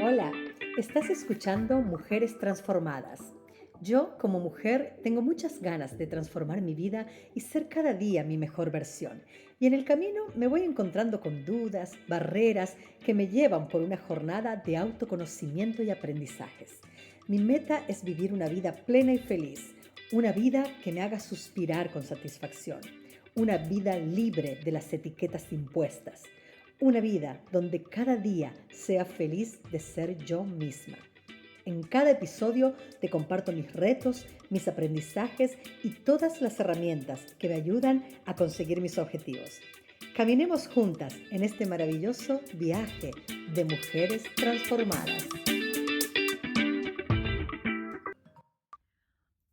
Hola, estás escuchando Mujeres Transformadas. Yo, como mujer, tengo muchas ganas de transformar mi vida y ser cada día mi mejor versión. Y en el camino me voy encontrando con dudas, barreras que me llevan por una jornada de autoconocimiento y aprendizajes. Mi meta es vivir una vida plena y feliz, una vida que me haga suspirar con satisfacción, una vida libre de las etiquetas impuestas. Una vida donde cada día sea feliz de ser yo misma. En cada episodio te comparto mis retos, mis aprendizajes y todas las herramientas que me ayudan a conseguir mis objetivos. Caminemos juntas en este maravilloso viaje de mujeres transformadas.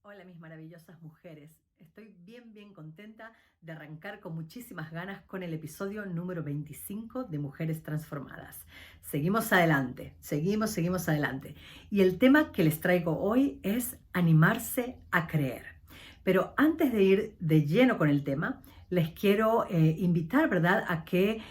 Hola mis maravillosas mujeres, estoy bien contenta de arrancar con muchísimas ganas con el episodio número 25 de Mujeres Transformadas. Seguimos adelante, seguimos adelante. Y el tema que les traigo hoy es animarse a creer. Pero antes de ir de lleno con el tema, les quiero invitar, ¿verdad?, a que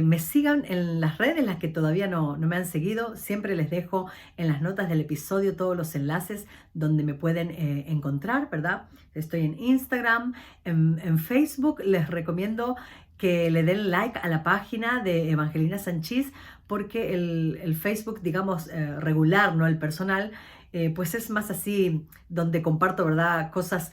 me sigan en las redes, las que todavía no me han seguido. Siempre les dejo en las notas del episodio todos los enlaces donde me pueden encontrar, ¿verdad? Estoy en Instagram, en Facebook. Les recomiendo que le den like a la página de Evangelina Sanchís, porque el Facebook, digamos, regular, no el personal, pues es más así, donde comparto, ¿verdad?, cosas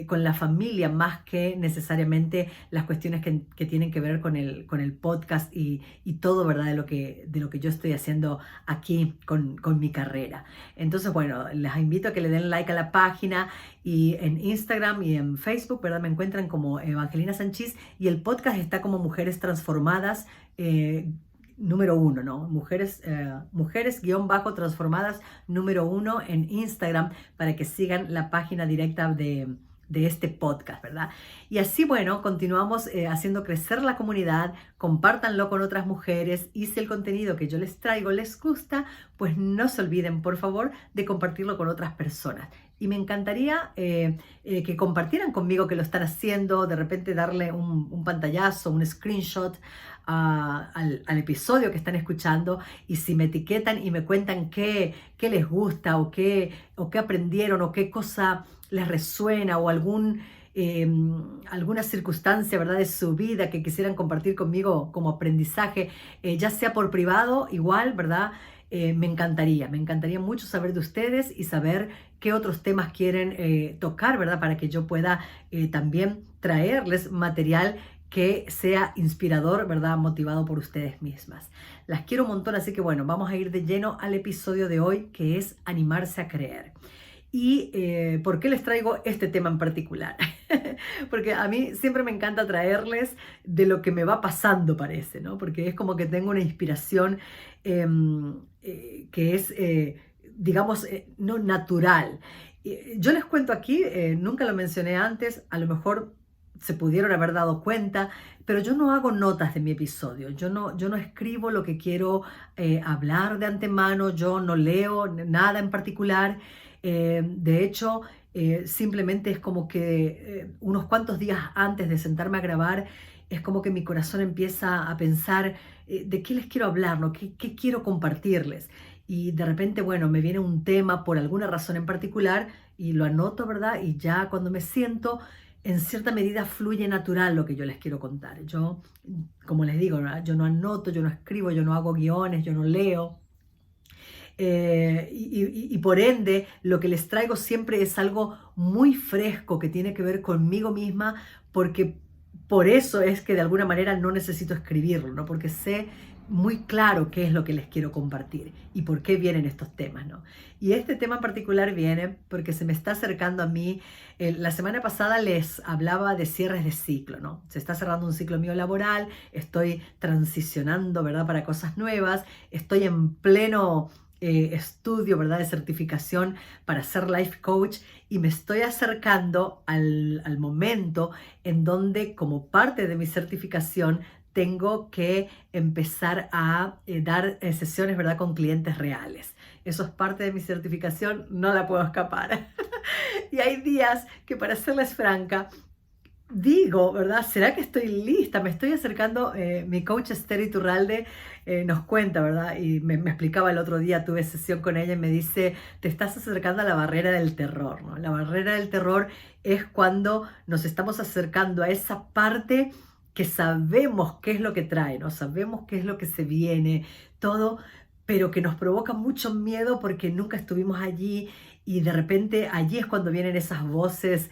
con la familia, más que necesariamente las cuestiones que tienen que ver con el podcast y todo, ¿verdad?, de lo que yo estoy haciendo aquí con mi carrera. Entonces, bueno, les invito a que le den like a la página, y en Instagram y en Facebook, ¿verdad?, me encuentran como Evangelina Sanchís, y el podcast está como Mujeres Transformadas, número 1, ¿no? Mujeres-transformadas número 1 en Instagram, para que sigan la página directa de este podcast, ¿verdad? Y así, bueno, continuamos haciendo crecer la comunidad. Compártanlo con otras mujeres, y si el contenido que yo les traigo les gusta, pues no se olviden, por favor, de compartirlo con otras personas. Y me encantaría que compartieran conmigo que lo están haciendo, de repente darle un pantallazo, un screenshot al episodio que están escuchando, y si me etiquetan y me cuentan qué les gusta, o qué aprendieron, o qué cosa les resuena, o alguna circunstancia, ¿verdad?, de su vida que quisieran compartir conmigo como aprendizaje, ya sea por privado, igual, ¿verdad? Me encantaría mucho saber de ustedes y saber qué otros temas quieren tocar, ¿verdad?, para que yo pueda también traerles material que sea inspirador, ¿verdad?, motivado por ustedes mismas. Las quiero un montón, así que bueno, vamos a ir de lleno al episodio de hoy, que es animarse a creer. ¿Y por qué les traigo este tema en particular? Porque a mí siempre me encanta traerles de lo que me va pasando, parece, ¿no? Porque es como que tengo una inspiración que es, digamos, no natural. Yo les cuento aquí, nunca lo mencioné antes, a lo mejor se pudieron haber dado cuenta, pero yo no hago notas de mi episodio. Yo no escribo lo que quiero hablar de antemano, yo no leo nada en particular. De hecho, simplemente es como que unos cuantos días antes de sentarme a grabar, es como que mi corazón empieza a pensar de qué les quiero hablar, ¿no? ¿Qué quiero compartirles? Y de repente, bueno, me viene un tema por alguna razón en particular y lo anoto, ¿verdad? Y ya cuando me siento, en cierta medida fluye natural lo que yo les quiero contar. Yo, como les digo, ¿verdad?, yo no anoto, yo no escribo, yo no hago guiones, yo no leo. Y por ende, lo que les traigo siempre es algo muy fresco que tiene que ver conmigo misma, porque por eso es que de alguna manera no necesito escribirlo, ¿no? Porque sé muy claro qué es lo que les quiero compartir y por qué vienen estos temas, ¿no? Y este tema en particular viene porque se me está acercando a mí. La semana pasada les hablaba de cierres de ciclo, ¿no? Se está cerrando un ciclo mío laboral, estoy transicionando, ¿verdad?, para cosas nuevas, estoy en pleno estudio, ¿verdad?, de certificación para ser life coach, y me estoy acercando al momento en donde, como parte de mi certificación, tengo que empezar a dar sesiones, ¿verdad?, con clientes reales. Eso es parte de mi certificación, no la puedo escapar. Y hay días que, para serles franca, digo, ¿verdad? ¿Será que estoy lista? Me estoy acercando, mi coach Esther Iturralde nos cuenta, ¿verdad? Y me explicaba el otro día, tuve sesión con ella y me dice, te estás acercando a la barrera del terror, ¿no? La barrera del terror es cuando nos estamos acercando a esa parte que sabemos qué es lo que trae, ¿no? Sabemos qué es lo que se viene, todo, pero que nos provoca mucho miedo porque nunca estuvimos allí y de repente allí es cuando vienen esas voces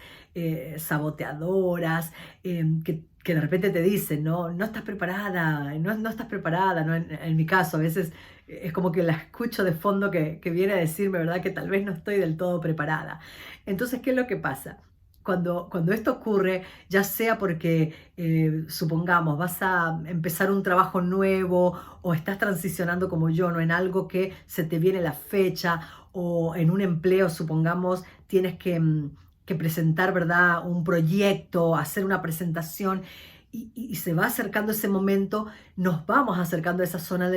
saboteadoras, que de repente te dicen, no, no estás preparada, no estás preparada, ¿no? En mi caso, a veces es como que la escucho de fondo que viene a decirme, ¿verdad? Que tal vez no estoy del todo preparada. Entonces, ¿qué es lo que pasa? Cuando esto ocurre, ya sea porque, supongamos, vas a empezar un trabajo nuevo o estás transicionando como yo, ¿no? En algo que se te viene la fecha o en un empleo, supongamos, tienes que presentar, ¿verdad? Un proyecto, hacer una presentación y se va acercando ese momento, nos vamos acercando a esa zona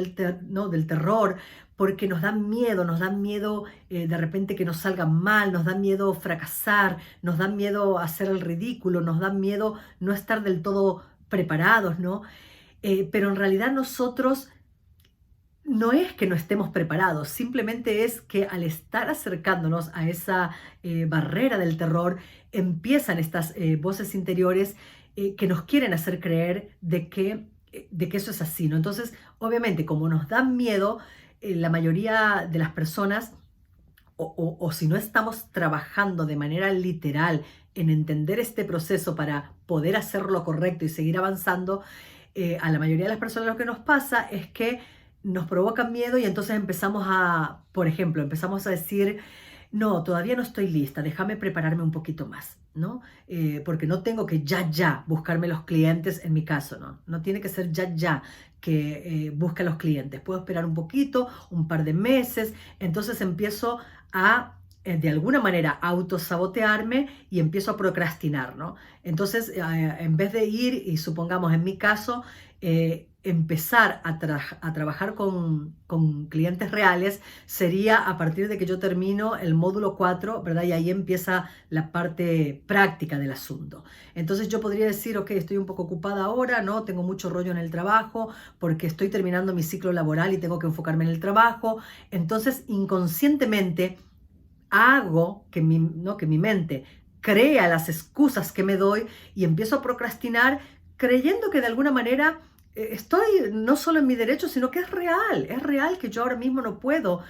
¿no? del terror porque nos da miedo de repente que nos salga mal, nos da miedo fracasar, nos da miedo hacer el ridículo, nos da miedo no estar del todo preparados, ¿no? Pero en realidad nosotros no es que no estemos preparados, simplemente es que al estar acercándonos a esa barrera del terror, empiezan estas voces interiores que nos quieren hacer creer de que eso es así, ¿no? Entonces, obviamente, como nos dan miedo, la mayoría de las personas, o si no estamos trabajando de manera literal en entender este proceso para poder hacerlo correcto y seguir avanzando, a la mayoría de las personas lo que nos pasa es que nos provocan miedo y entonces empezamos por ejemplo, empezamos a decir, no, todavía no estoy lista, déjame prepararme un poquito más, ¿no? Porque no tengo que ya buscarme los clientes en mi caso, ¿no? No tiene que ser ya que busque a los clientes. Puedo esperar un poquito, un par de meses, entonces empiezo a de alguna manera autosabotearme y empiezo a procrastinar, ¿no? Entonces, en vez de ir y supongamos en mi caso, empezar a trabajar con clientes reales sería a partir de que yo termino el módulo 4, ¿verdad? Y ahí empieza la parte práctica del asunto. Entonces yo podría decir, ok, estoy un poco ocupada ahora, ¿no? Tengo mucho rollo en el trabajo porque estoy terminando mi ciclo laboral y tengo que enfocarme en el trabajo. Entonces, inconscientemente hago ¿no? que mi mente crea las excusas que me doy y empiezo a procrastinar creyendo que de alguna manera estoy no solo en mi derecho, sino que es real que yo ahora mismo no puedo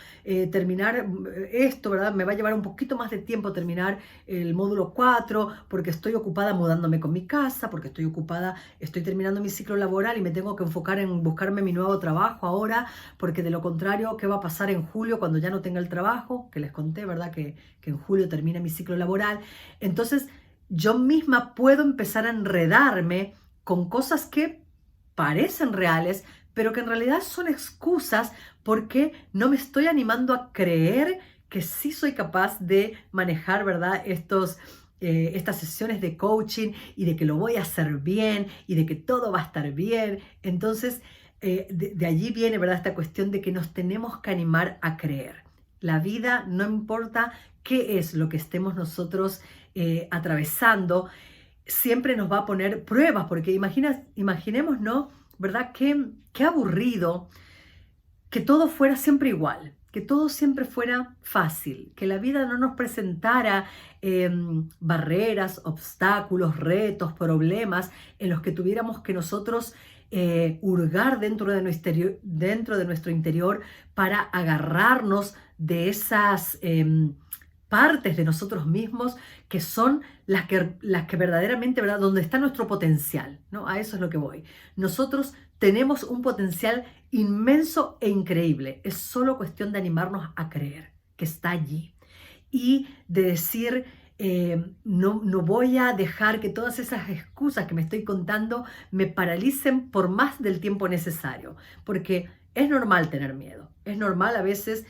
terminar esto, ¿verdad? Me va a llevar un poquito más de tiempo terminar el módulo 4 porque estoy ocupada mudándome con mi casa, porque estoy terminando mi ciclo laboral y me tengo que enfocar en buscarme mi nuevo trabajo ahora, porque de lo contrario, ¿qué va a pasar en julio cuando ya no tenga el trabajo? Que les conté, ¿verdad? Que en julio termina mi ciclo laboral. Entonces, yo misma puedo empezar a enredarme con cosas que parecen reales, pero que en realidad son excusas porque no me estoy animando a creer que sí soy capaz de manejar, ¿verdad? Estas sesiones de coaching y de que lo voy a hacer bien y de que todo va a estar bien. Entonces, de allí viene, ¿verdad? Esta cuestión de que nos tenemos que animar a creer. La vida, no importa qué es lo que estemos nosotros atravesando, siempre nos va a poner pruebas, porque imaginemos, ¿no? ¿Verdad? Qué aburrido que todo fuera siempre igual, que todo siempre fuera fácil, que la vida no nos presentara barreras, obstáculos, retos, problemas en los que tuviéramos que nosotros hurgar dentro de nuestro interior para agarrarnos de esas partes de nosotros mismos que son las que verdaderamente, ¿verdad? Donde está nuestro potencial, ¿no? A eso es lo que voy. Nosotros tenemos un potencial inmenso e increíble. Es solo cuestión de animarnos a creer que está allí y de decir, no voy a dejar que todas esas excusas que me estoy contando me paralicen por más del tiempo necesario, porque es normal tener miedo, es normal a veces,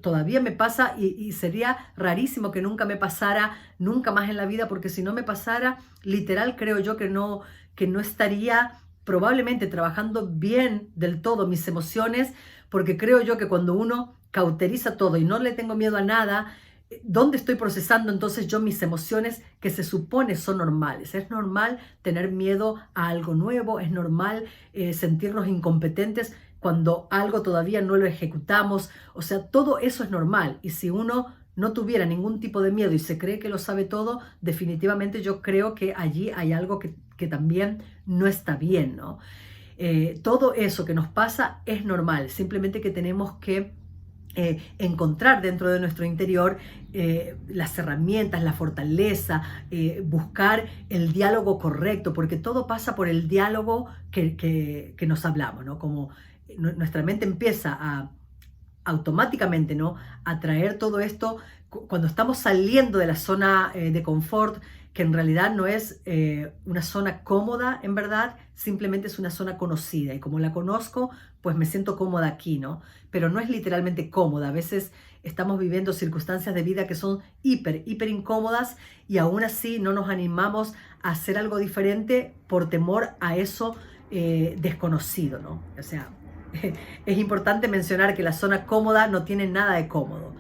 todavía me pasa y sería rarísimo que nunca me pasara, nunca más en la vida, porque si no me pasara, literal creo yo que no estaría probablemente trabajando bien del todo mis emociones, porque creo yo que cuando uno cauteriza todo y no le tengo miedo a nada, ¿dónde estoy procesando entonces yo mis emociones que se supone son normales? Es normal tener miedo a algo nuevo, es normal sentirnos incompetentes cuando algo todavía no lo ejecutamos. O sea, todo eso es normal. Y si uno no tuviera ningún tipo de miedo y se cree que lo sabe todo, definitivamente yo creo que allí hay algo que también no está bien, ¿no? Todo eso que nos pasa es normal, simplemente que tenemos que encontrar dentro de nuestro interior las herramientas, la fortaleza, buscar el diálogo correcto, porque todo pasa por el diálogo que nos hablamos, ¿no? Como nuestra mente empieza a automáticamente, ¿no?, a traer todo esto cuando estamos saliendo de la zona de confort, que en realidad no es una zona cómoda, en verdad, simplemente es una zona conocida. Y como la conozco, pues me siento cómoda aquí, ¿no? Pero no es literalmente cómoda. A veces estamos viviendo circunstancias de vida que son hiper incómodas y aún así no nos animamos a hacer algo diferente por temor a eso desconocido, ¿no? O sea, es importante mencionar que la zona cómoda no tiene nada de cómodo.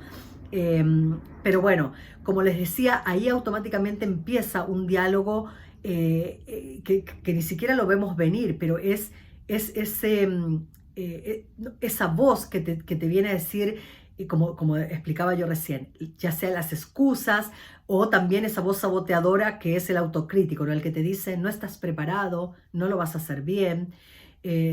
Pero bueno, como les decía, ahí automáticamente empieza un diálogo que ni siquiera lo vemos venir, pero es ese, esa voz que te viene a decir, como explicaba yo recién, ya sea las excusas o también esa voz saboteadora que es el autocrítico, ¿no? El que te dice, no estás preparado, no lo vas a hacer bien,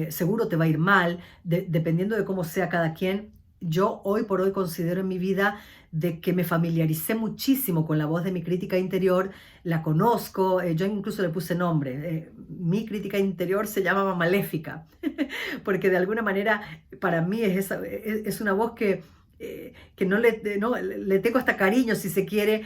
seguro te va a ir mal, dependiendo de cómo sea cada quien. Yo hoy por hoy considero en mi vida de que me familiaricé muchísimo con la voz de mi crítica interior, la conozco, yo incluso le puse nombre, mi crítica interior se llama Maléfica, porque de alguna manera para mí es una voz que le tengo hasta cariño si se quiere,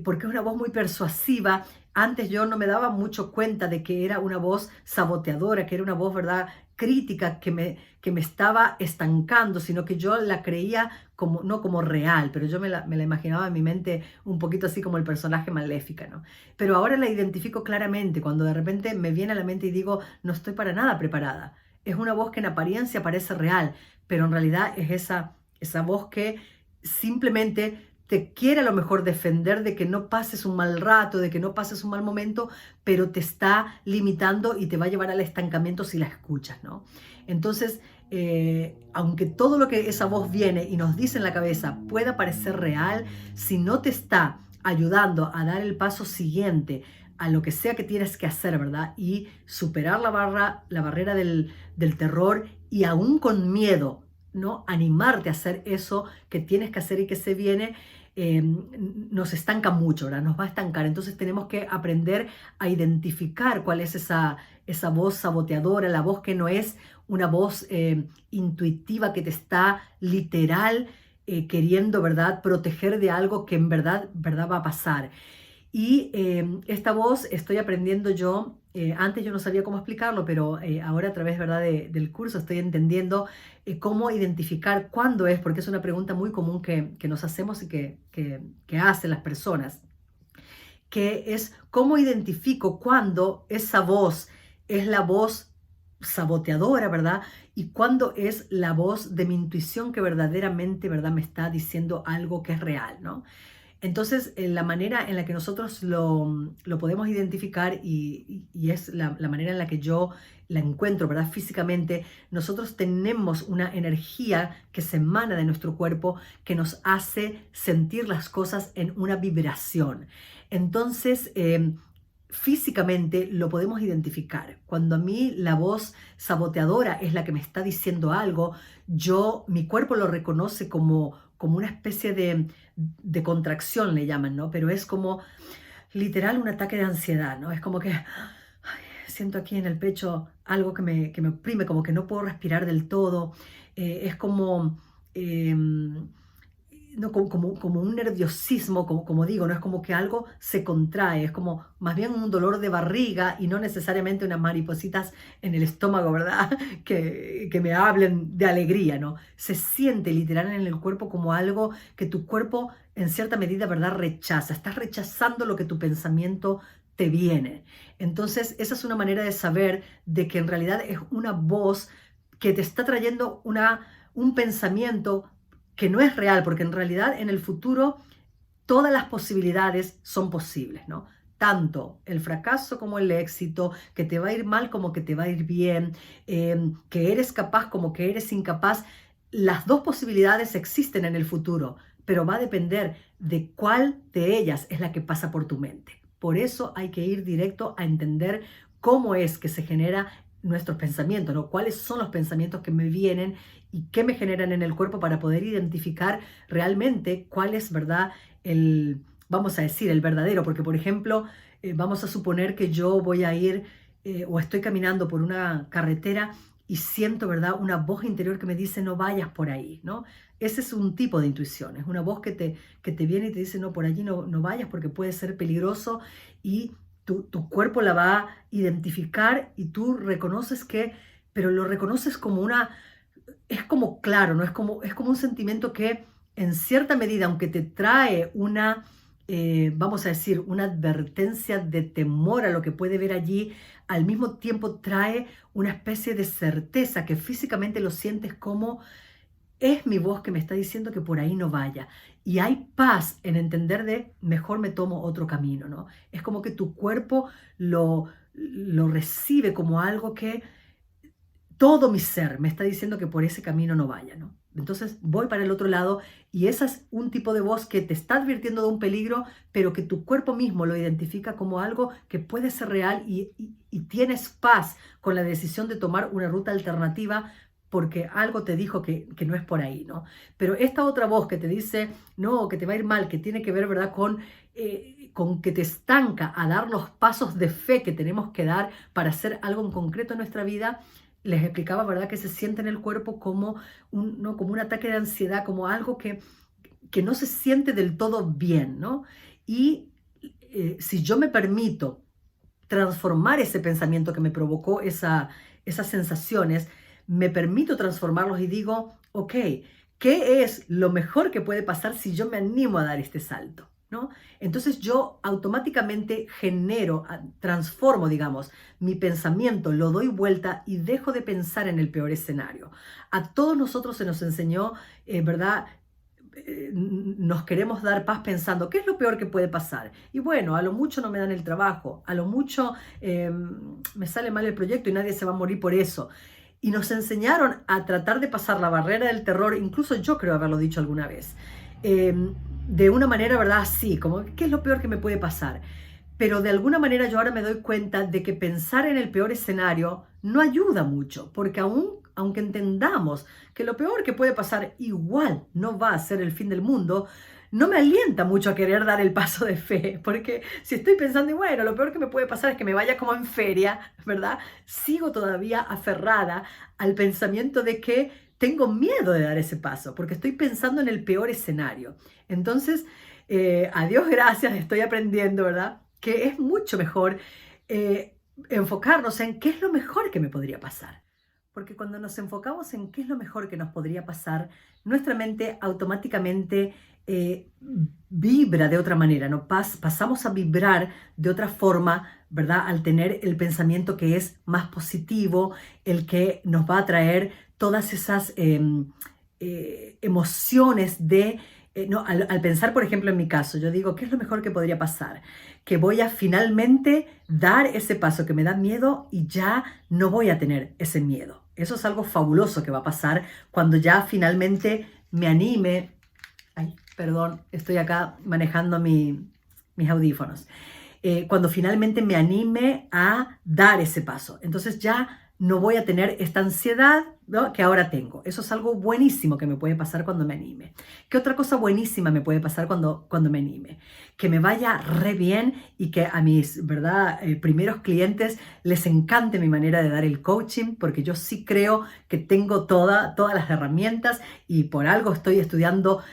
porque es una voz muy persuasiva. Antes yo no me daba mucho cuenta de que era una voz saboteadora, que era una voz, ¿verdad?, crítica que me estaba estancando, sino que yo la creía como, no como real, pero yo me la imaginaba en mi mente un poquito así como el personaje Maléfica, ¿no? Pero ahora la identifico claramente, cuando de repente me viene a la mente y digo, no estoy para nada preparada. Es una voz que en apariencia parece real, pero en realidad es esa voz que simplemente te quiere a lo mejor defender de que no pases un mal rato, de que no pases un mal momento, pero te está limitando y te va a llevar al estancamiento si la escuchas, ¿no? Entonces, aunque todo lo que esa voz viene y nos dice en la cabeza pueda parecer real, si no te está ayudando a dar el paso siguiente a lo que sea que tienes que hacer, ¿verdad? Y superar la barrera del terror y aún con miedo, ¿no?, animarte a hacer eso que tienes que hacer y que se viene, nos estanca mucho, ¿verdad? Nos va a estancar. Entonces tenemos que aprender a identificar cuál es esa voz saboteadora, la voz que no es una voz intuitiva que te está literal queriendo, ¿verdad?, proteger de algo que en verdad va a pasar. Y esta voz estoy aprendiendo yo, antes yo no sabía cómo explicarlo, pero ahora a través, ¿verdad?, del curso estoy entendiendo cómo identificar cuándo es, porque es una pregunta muy común que nos hacemos y que hacen las personas, que es cómo identifico cuándo esa voz es la voz saboteadora, ¿verdad? Y cuándo es la voz de mi intuición que verdaderamente, ¿verdad?, me está diciendo algo que es real, ¿no? Entonces, la manera en la que nosotros lo podemos identificar y es la manera en la que yo la encuentro, ¿verdad?, físicamente, nosotros tenemos una energía que se emana de nuestro cuerpo que nos hace sentir las cosas en una vibración. Entonces, físicamente lo podemos identificar. Cuando a mí la voz saboteadora es la que me está diciendo algo, mi cuerpo lo reconoce como una especie de contracción, le llaman, ¿no? Pero es como literal un ataque de ansiedad, ¿no? Es como que ay, siento aquí en el pecho algo que me oprime, como que no puedo respirar del todo. Es como, no, como un nerviosismo, como digo, no es como que algo se contrae, es como más bien un dolor de barriga y no necesariamente unas maripositas en el estómago, ¿verdad? Que me hablen de alegría, ¿no? Se siente literal en el cuerpo como algo que tu cuerpo en cierta medida, ¿verdad?, rechaza. Estás rechazando lo que tu pensamiento te viene. Entonces, esa es una manera de saber de que en realidad es una voz que te está trayendo un pensamiento que no es real, porque en realidad en el futuro todas las posibilidades son posibles, ¿no? Tanto el fracaso como el éxito, que te va a ir mal como que te va a ir bien, que eres capaz como que eres incapaz. Las dos posibilidades existen en el futuro, pero va a depender de cuál de ellas es la que pasa por tu mente. Por eso hay que ir directo a entender cómo es que se generan nuestros pensamientos, ¿no? Cuáles son los pensamientos que me vienen y qué me generan en el cuerpo para poder identificar realmente cuál es, ¿verdad?, vamos a decir, el verdadero. Porque, por ejemplo, vamos a suponer que yo voy a ir o estoy caminando por una carretera y siento, ¿verdad?, una voz interior que me dice no vayas por ahí, ¿no? Ese es un tipo de intuición, es una voz que te viene y te dice no, por allí no vayas porque puede ser peligroso, y tu cuerpo la va a identificar y tú reconoces pero lo reconoces como es como claro, ¿no? Es como un sentimiento que en cierta medida, aunque te trae vamos a decir, una advertencia de temor a lo que puede ver allí, al mismo tiempo trae una especie de certeza que físicamente lo sientes como es mi voz que me está diciendo que por ahí no vaya. Y hay paz en entender de mejor me tomo otro camino, ¿no? Es como que tu cuerpo lo recibe como algo que todo mi ser me está diciendo que por ese camino no vaya, ¿no? Entonces voy para el otro lado, y ese es un tipo de voz que te está advirtiendo de un peligro, pero que tu cuerpo mismo lo identifica como algo que puede ser real, y tienes paz con la decisión de tomar una ruta alternativa porque algo te dijo que no es por ahí, ¿no? Pero esta otra voz que te dice, no, que te va a ir mal, que tiene que ver, ¿verdad?, con que te estanca a dar los pasos de fe que tenemos que dar para hacer algo en concreto en nuestra vida. Les explicaba, ¿verdad?, que se siente en el cuerpo como ¿no?, como un ataque de ansiedad, como algo que no se siente del todo bien, ¿no? Y si yo me permito transformar ese pensamiento que me provocó esas sensaciones, me permito transformarlos y digo, ok, ¿qué es lo mejor que puede pasar si yo me animo a dar este salto? ¿No? Entonces yo automáticamente transformo, digamos, mi pensamiento, lo doy vuelta y dejo de pensar en el peor escenario. A todos nosotros se nos enseñó, ¿verdad? Nos queremos dar paz pensando, ¿qué es lo peor que puede pasar? Y bueno, a lo mucho no me dan el trabajo, a lo mucho me sale mal el proyecto y nadie se va a morir por eso. Y nos enseñaron a tratar de pasar la barrera del terror, incluso yo creo haberlo dicho alguna vez, de una manera, ¿verdad? Así, como, ¿qué es lo peor que me puede pasar? Pero de alguna manera yo ahora me doy cuenta de que pensar en el peor escenario no ayuda mucho, porque aunque entendamos que lo peor que puede pasar igual no va a ser el fin del mundo, no me alienta mucho a querer dar el paso de fe, porque si estoy pensando, y bueno, lo peor que me puede pasar es que me vaya como en feria, ¿verdad? Sigo todavía aferrada al pensamiento de que tengo miedo de dar ese paso, porque estoy pensando en el peor escenario. Entonces, a Dios gracias, estoy aprendiendo, ¿verdad?, que es mucho mejor enfocarnos en qué es lo mejor que me podría pasar. Porque cuando nos enfocamos en qué es lo mejor que nos podría pasar, nuestra mente automáticamente vibra de otra manera, ¿no? Pasamos a vibrar de otra forma, ¿verdad?, al tener el pensamiento que es más positivo, el que nos va a traer todas esas emociones no, al pensar, por ejemplo, en mi caso, yo digo, ¿qué es lo mejor que podría pasar? Que voy a finalmente dar ese paso que me da miedo y ya no voy a tener ese miedo. Eso es algo fabuloso que va a pasar cuando ya finalmente me anime. Ay, perdón, estoy acá manejando mis audífonos. Cuando finalmente me anime a dar ese paso. Entonces ya no voy a tener esta ansiedad, ¿no?, que ahora tengo. Eso es algo buenísimo que me puede pasar cuando me anime. ¿Qué otra cosa buenísima me puede pasar cuando me anime? Que me vaya re bien y que a mis, ¿verdad?, primeros clientes les encante mi manera de dar el coaching, porque yo sí creo que tengo todas las herramientas, y por algo estoy estudiando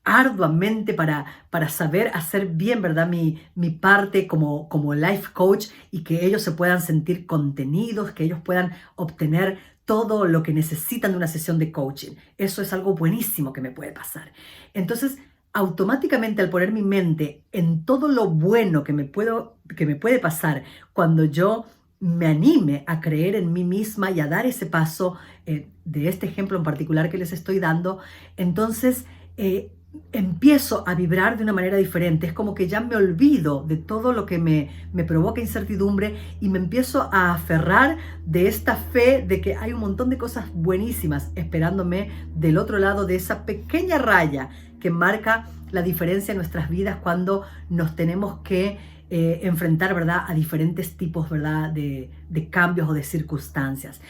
arduamente para saber hacer bien, ¿verdad?, mi parte como life coach, y que ellos se puedan sentir contenidos, que ellos puedan obtener todo lo que necesitan de una sesión de coaching. Eso es algo buenísimo que me puede pasar. Entonces, automáticamente, al poner mi mente en todo lo bueno que me puede pasar cuando yo me anime a creer en mí misma y a dar ese paso de este ejemplo en particular que les estoy dando, entonces empiezo a vibrar de una manera diferente. Es como que ya me olvido de todo lo que me provoca incertidumbre y me empiezo a aferrar de esta fe de que hay un montón de cosas buenísimas esperándome del otro lado de esa pequeña raya que marca la diferencia en nuestras vidas cuando nos tenemos que enfrentar, ¿verdad?, a diferentes tipos, ¿verdad?, de cambios o de circunstancias.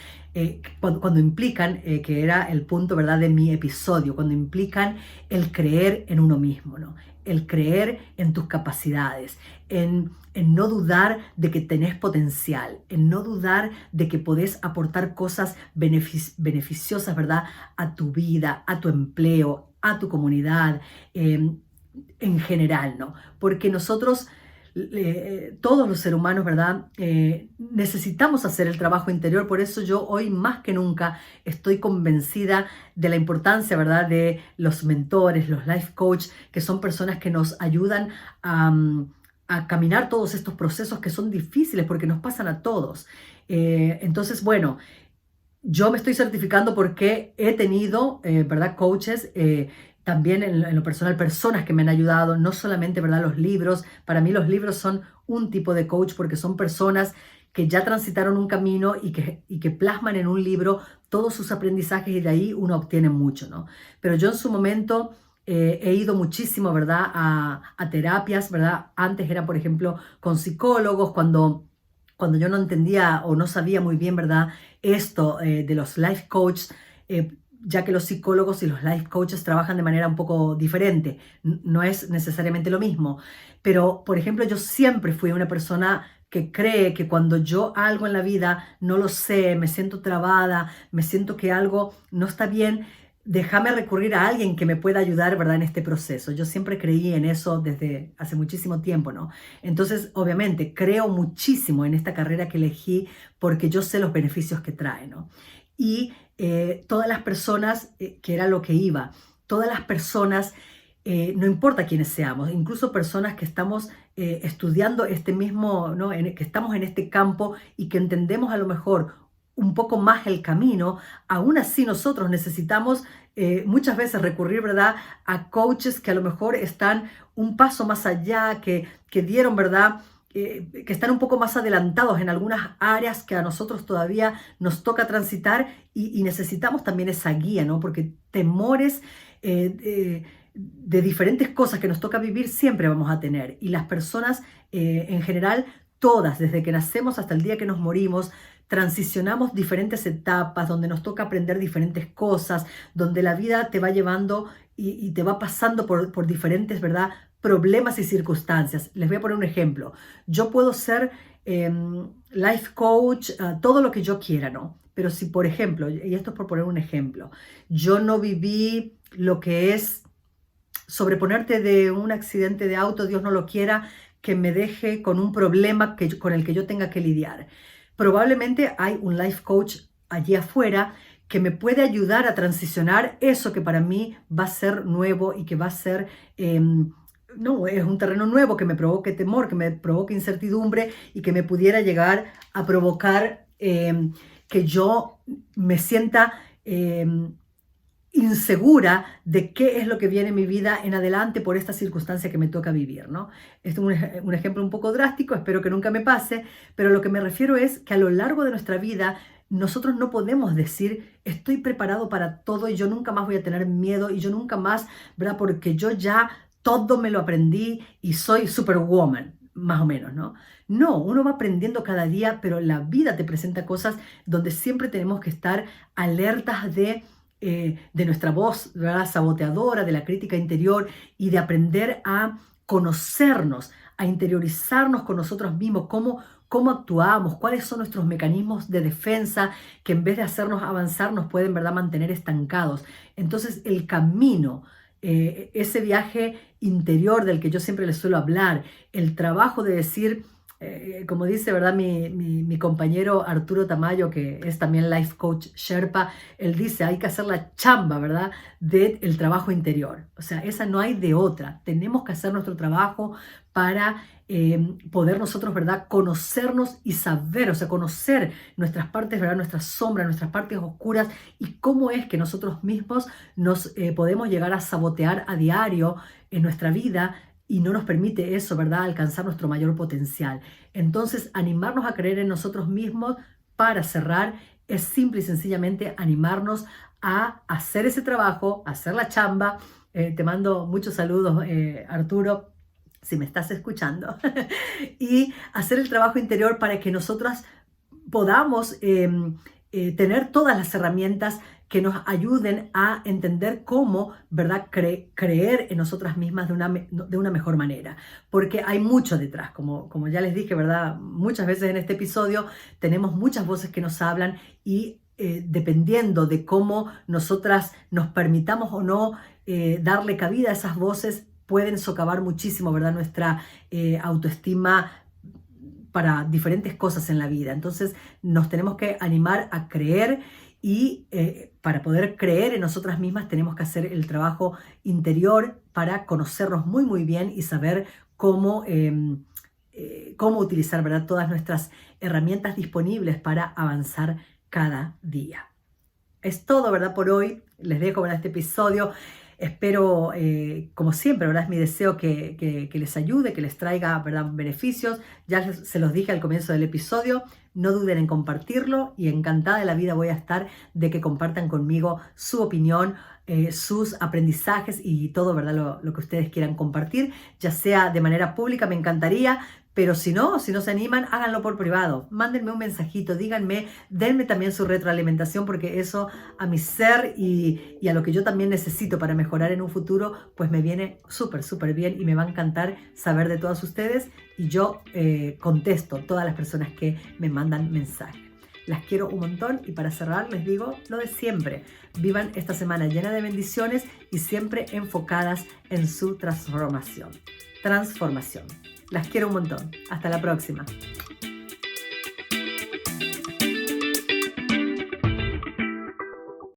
Cuando implican, que era el punto, ¿verdad?, de mi episodio, cuando implican el creer en uno mismo, ¿no? El creer en tus capacidades, en no dudar de que tenés potencial, en no dudar de que podés aportar cosas beneficiosas, ¿verdad?, a tu vida, a tu empleo, a tu comunidad, en general, ¿no? Porque nosotros todos los seres humanos, ¿verdad? Necesitamos hacer el trabajo interior. Por eso yo hoy más que nunca estoy convencida de la importancia, ¿verdad?, de los mentores, los life coach, que son personas que nos ayudan a caminar todos estos procesos que son difíciles porque nos pasan a todos. Entonces, bueno, yo me estoy certificando porque he tenido, ¿verdad?, coaches, también en lo personal, personas que me han ayudado, no solamente, ¿verdad?, los libros. Para mí los libros son un tipo de coach porque son personas que ya transitaron un camino y que plasman en un libro todos sus aprendizajes y de ahí uno obtiene mucho, ¿no? Pero yo en su momento he ido muchísimo, ¿verdad?, a terapias, ¿verdad? Antes era, por ejemplo, con psicólogos, cuando yo no entendía o no sabía muy bien, ¿verdad?, esto de los life coaches, ya que los psicólogos y los life coaches trabajan de manera un poco diferente, no es necesariamente lo mismo. Pero, por ejemplo, yo siempre fui una persona que cree que cuando yo algo en la vida no lo sé, me siento trabada, me siento que algo no está bien, déjame recurrir a alguien que me pueda ayudar, ¿verdad?, en este proceso. Yo siempre creí en eso desde hace muchísimo tiempo, ¿no? Entonces, obviamente, creo muchísimo en esta carrera que elegí porque yo sé los beneficios que trae, ¿no? Y todas las personas, que era lo que iba, todas las personas, no importa quiénes seamos, incluso personas que estamos estudiando este mismo, ¿no?, que estamos en este campo y que entendemos a lo mejor un poco más el camino, aún así nosotros necesitamos muchas veces recurrir, ¿verdad?, a coaches que a lo mejor están un paso más allá, que dieron, ¿verdad?, que están un poco más adelantados en algunas áreas que a nosotros todavía nos toca transitar y necesitamos también esa guía, ¿no? Porque temores de diferentes cosas que nos toca vivir siempre vamos a tener. Y las personas en general, todas, desde que nacemos hasta el día que nos morimos, transicionamos diferentes etapas donde nos toca aprender diferentes cosas, donde la vida te va llevando y te va pasando por diferentes, ¿verdad?, problemas y circunstancias. Les voy a poner un ejemplo. Yo puedo ser life coach, todo lo que yo quiera, ¿no? Pero si, por ejemplo, y esto es por poner un ejemplo, yo no viví lo que es sobreponerte de un accidente de auto, Dios no lo quiera, que me deje con un problema con el que yo tenga que lidiar. Probablemente hay un life coach allí afuera que me puede ayudar a transicionar eso que para mí va a ser nuevo y que va a ser, no, es un terreno nuevo que me provoque temor, que me provoque incertidumbre y que me pudiera llegar a provocar que yo me sienta insegura de qué es lo que viene en mi vida en adelante por esta circunstancia que me toca vivir, ¿no? Este es un ejemplo un poco drástico, espero que nunca me pase, pero lo que me refiero es que a lo largo de nuestra vida nosotros no podemos decir estoy preparado para todo y yo nunca más voy a tener miedo y yo nunca más, ¿verdad?, porque yo ya todo me lo aprendí y soy superwoman, más o menos, ¿no? No, uno va aprendiendo cada día, pero la vida te presenta cosas donde siempre tenemos que estar alertas de nuestra voz, ¿verdad?, saboteadora, de la crítica interior y de aprender a conocernos, a interiorizarnos con nosotros mismos, cómo actuamos, cuáles son nuestros mecanismos de defensa que en vez de hacernos avanzar nos pueden, ¿verdad?, mantener estancados. Entonces el camino, ese viaje interior del que yo siempre les suelo hablar, el trabajo de decir como dice, ¿verdad? Mi compañero Arturo Tamayo, que es también Life Coach Sherpa, él dice, hay que hacer la chamba, ¿verdad? Del trabajo interior. O sea, esa no hay de otra. Tenemos que hacer nuestro trabajo para poder nosotros, ¿verdad? Conocernos y saber, o sea, conocer nuestras partes, ¿verdad? Nuestras sombras, nuestras partes oscuras y cómo es que nosotros mismos nos podemos llegar a sabotear a diario en nuestra vida y no nos permite eso, ¿verdad? Alcanzar nuestro mayor potencial. Entonces, animarnos a creer en nosotros mismos para cerrar es simple y sencillamente animarnos a hacer ese trabajo, a hacer la chamba. Te mando muchos saludos, Arturo, si me estás escuchando. Y hacer el trabajo interior para que nosotras podamos tener todas las herramientas que nos ayuden a entender cómo, ¿verdad?, creer en nosotras mismas de una mejor manera. Porque hay mucho detrás, como ya les dije, ¿verdad? Muchas veces en este episodio tenemos muchas voces que nos hablan y dependiendo de cómo nosotras nos permitamos o no darle cabida a esas voces, pueden socavar muchísimo, ¿verdad?, nuestra autoestima para diferentes cosas en la vida. Entonces nos tenemos que animar a creer y para poder creer en nosotras mismas tenemos que hacer el trabajo interior para conocernos muy muy bien y saber cómo utilizar, ¿verdad?, todas nuestras herramientas disponibles para avanzar cada día. Es todo, ¿verdad?, por hoy. Les dejo, ¿verdad?, este episodio. Espero, como siempre, ¿verdad?, es mi deseo que les ayude, que les traiga, ¿verdad?, beneficios. Ya se los dije al comienzo del episodio. No duden en compartirlo y encantada de la vida voy a estar de que compartan conmigo su opinión, sus aprendizajes y todo, ¿verdad?, lo que ustedes quieran compartir, ya sea de manera pública, me encantaría. Pero si no se animan, háganlo por privado. Mándenme un mensajito, díganme, denme también su retroalimentación porque eso a mi ser y a lo que yo también necesito para mejorar en un futuro, pues me viene súper, súper bien y me va a encantar saber de todas ustedes y yo contesto todas las personas que me mandan mensajes. Las quiero un montón y para cerrar les digo lo de siempre. Vivan esta semana llena de bendiciones y siempre enfocadas en su transformación. Las quiero un montón. Hasta la próxima.